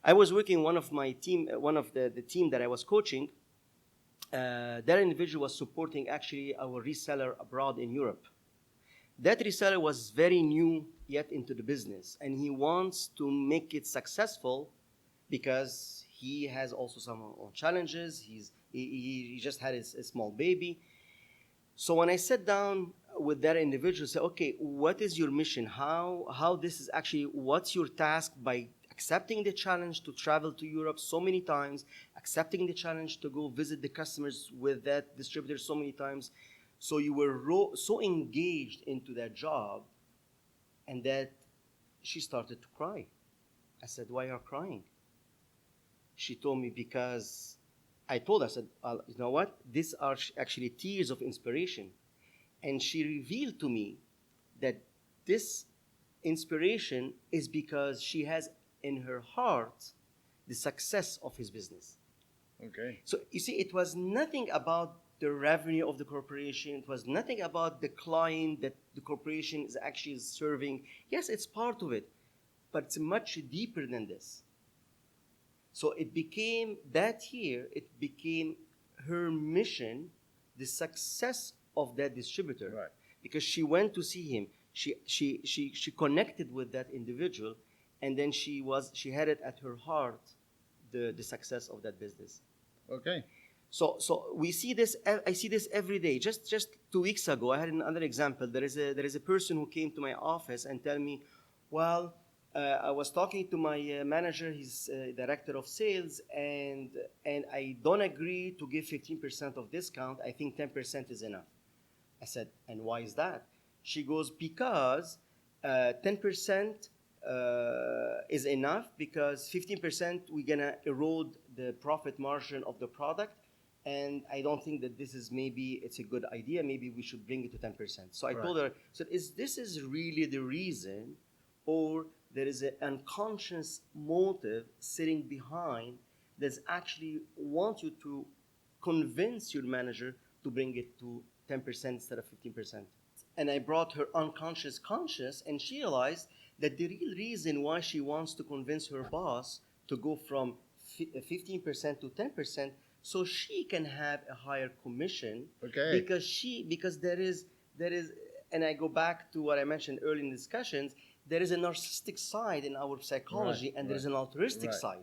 I was working one of my team, one of the team that I was coaching. That individual was supporting actually our reseller abroad in Europe. That reseller was very new yet into the business, and he wants to make it successful because he has also some own challenges. He just had a small baby. So when I sat down with that individual, say, okay, what is your mission? How this is actually, what's your task by accepting the challenge to travel to Europe so many times, accepting the challenge to go visit the customers with that distributor so many times. So you were so engaged into that job, and that she started to cry. I said, why are you crying? She told me, because I told her, I said, you know what? These are actually tears of inspiration. And she revealed to me that this inspiration is because she has in her heart the success of his business. Okay. So you see, it was nothing about the revenue of the corporation. It was nothing about the client that the corporation is actually serving. Yes, it's part of it, but it's much deeper than this. So it became that year, it became her mission, the success of that distributor. Right. Because she went to see him. She connected with that individual, and then she had it at her heart, the success of that business. Okay. So we see this. I see this every day. Just 2 weeks ago, I had another example. There is a person who came to my office and tell me, well, I was talking to my manager. He's director of sales, and I don't agree to give 15% of discount. I think 10% is enough. I said, and why is that? She goes, because 10% is enough, because 15% we're gonna erode the profit margin of the product, and I don't think that it's a good idea. Maybe we should bring it to 10%. So I told her, so this is really the reason, or there is an unconscious motive sitting behind that's actually want you to convince your manager to bring it to 10% instead of 15%. And I brought her unconscious conscious, and she realized that the real reason why she wants to convince her boss to go from 15% to 10%, so she can have a higher commission. Okay. Because there is, and I go back to what I mentioned earlier in discussions, there is a narcissistic side in our psychology, and there is an altruistic side.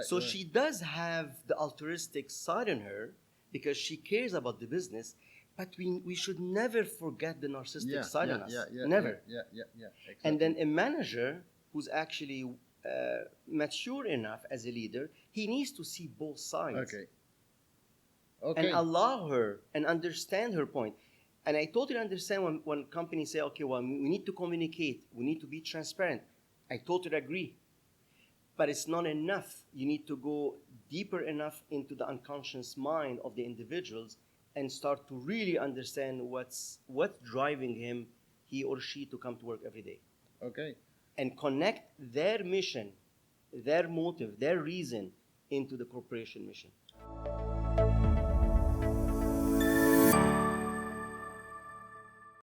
So she does have the altruistic side in her because she cares about the business, but we should never forget the narcissistic side in us. Never. Exactly. And then a manager who's actually mature enough as a leader, he needs to see both sides. Okay. And allow her and understand her point. And I totally understand when companies say, okay, well, we need to communicate, we need to be transparent. I totally agree. But it's not enough. You need to go deeper enough into the unconscious mind of the individuals and start to really understand what's driving him, he or she, to come to work every day. Okay. And connect their mission, their motive, their reason into the corporation mission.